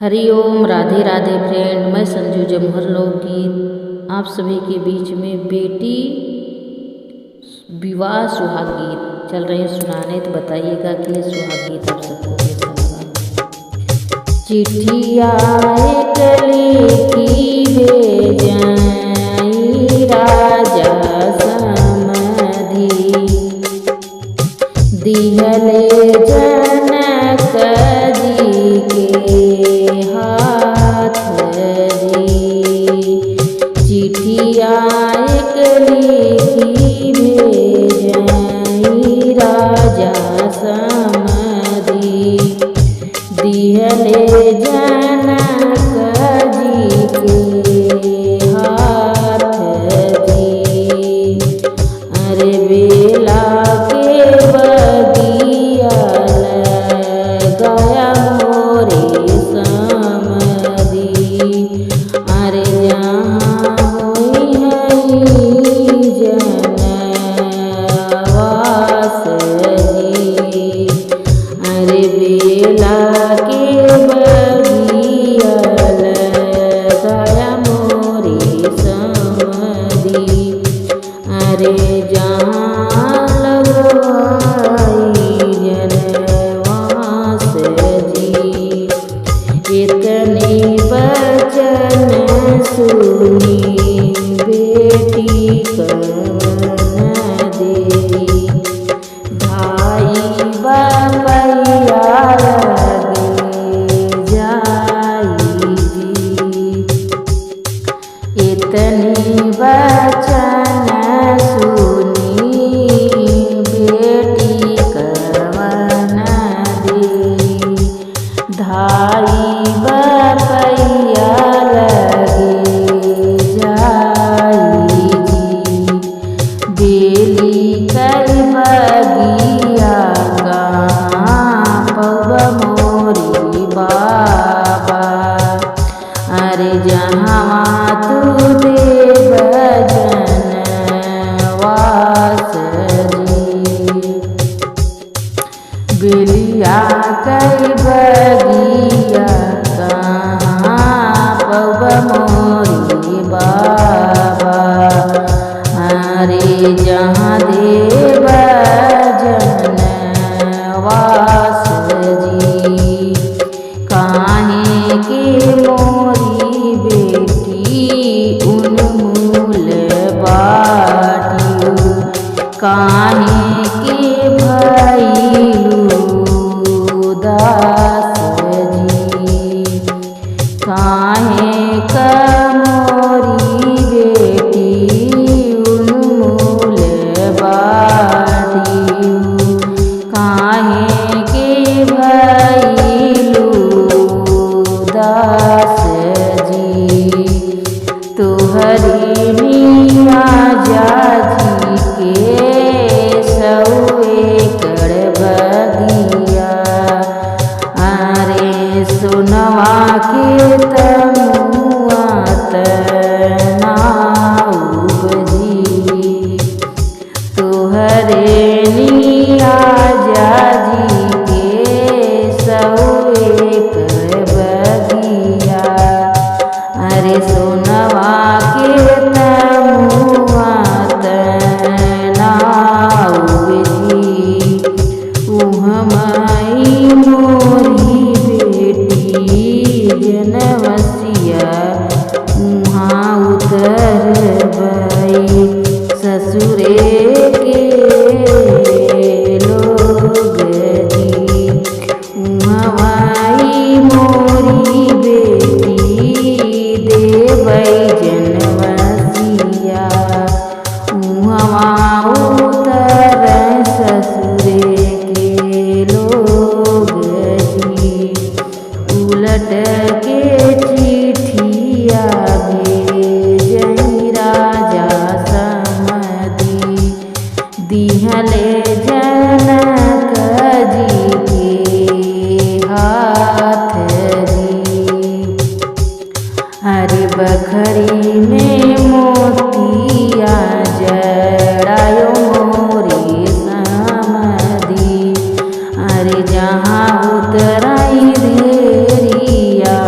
हरिओम, Radhe Radhe friend. मैं संजू जमहर लोकगीत आप सभी के बीच में बेटी विवाह सुहाग गीत चल रहे हैं सुनाने। तो बताइएगा कि ये सुहाग गीत आप सबको कैसा लगा। चिट्ठिया एक लिखी भेजाई राजा समधी, दिहले जनक जी के हाथ जी। चिट्ठिया एक लिखी भेजाई राजा समधी, दिहले जनक जी के हाथ जी। अरे बेला के बगिया लगाया मोरे समधी, अरे जहाँ हुई है जनवास जी। अरे बेला के बगिया लगाया मोरे समधी, अरे जहाँ लगवाई जनवास जी। इतने वचन सुनी बेटी कवन देरी, भाई बपैया लगे जाई जी। इतनी वचन सुनी बेटी कवन देरी, धाई बपैया लगे जाई जी। बेली कई बगिया कहाँ पब मोरी बाबा, अरे जहाँ तू देव जनवास जी। बेलिया कई बगिया कहाँ पब मोरी बाबा, अरे जहाँ देव जनवास जी। काहे के मोरी बेटी उन्मूल बाटियो, काहे के भइलू दास जी। काहे का मोरी बेटी उन्मूल बाटियो, काहे के भइलू दास जी। तुहरी मिया जाजी के सौए कर बगिया, अरे सुनवा के तमुआ तनाउब जी। तुहरे निया जाजी के सौए कर बगिया, अरे सुनवा के तमुआ तनाउब जी। उहमई मोरी बेटी जनवसिया उहाँ उतर बई ससुरे के लोग जी। उहमई मोरी बेटी देवई जनवसिया, उहवा उतर ससुरे के लोग जी। उलट के चिट्ठिया भेजई राजा समधी, दिहले जनक जी के हाथ जी। अरे बखरी में मोतिया जड़ायो मोरे समधी, अरे जहाँ उतराई देरिया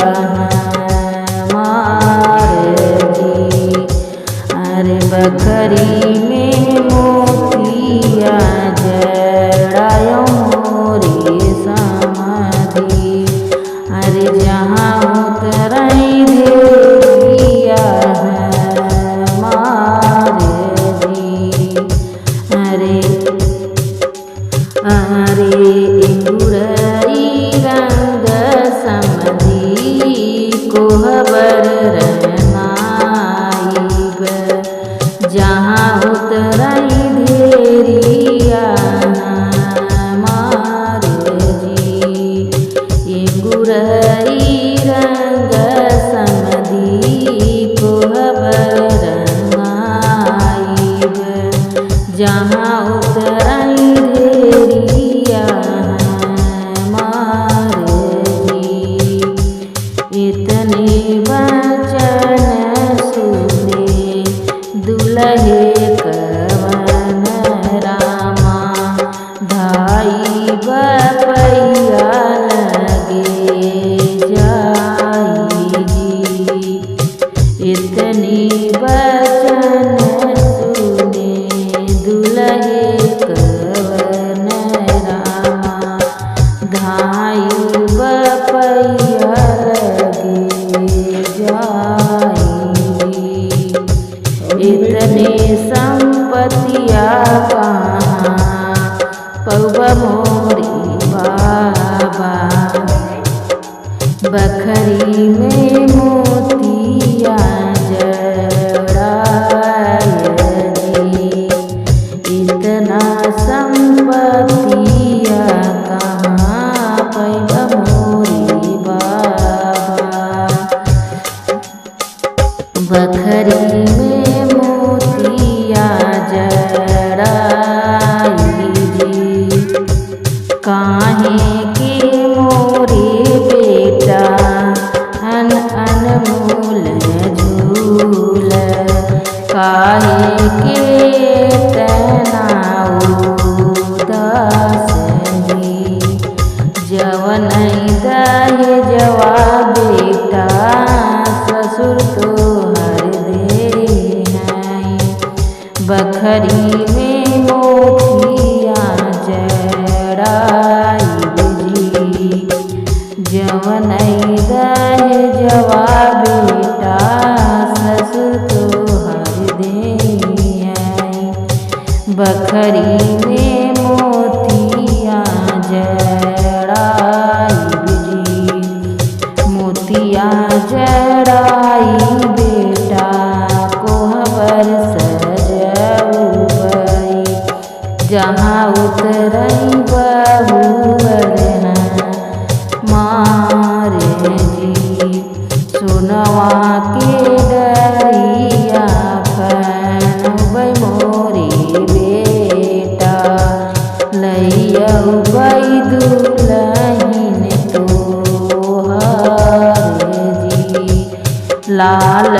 सिंदूरई रंग समदी कोहबर रंगाइब जहाँ उतरई ढेरिया इतने वचन सुने दुल्हे कवन रामा धाई बपैया लगे जाई जी। इतने वचन सुने दुल्हे कवन रामा धाई बपैया इतने संपतिया कहाँ पौवा मोरी बाबा बखरी में मोतिया जड़ाय जी। इतना संपतिया कहाँ पौवा मोरी बाबा बखरी में मोतिया जड़ाई जी। काहे के मोरे बेटा अनमोल झूल काहे के तना उदास जी। जवन दहे जवा बेटा ससुर तो बखरी में मोतिया जड़ाई जी। जवन दहे जवा बेटा ससुर तो हर दे बखरी में मोतिया जड़ाई जी। मोतिया जड़ाई बेटा कोहबर जहाँ उतरई बहुवर मारे जी। सोनवा के डरिया फनबै मोरी बेटा लइयौ गई दुलहिन तोहर जी। लाल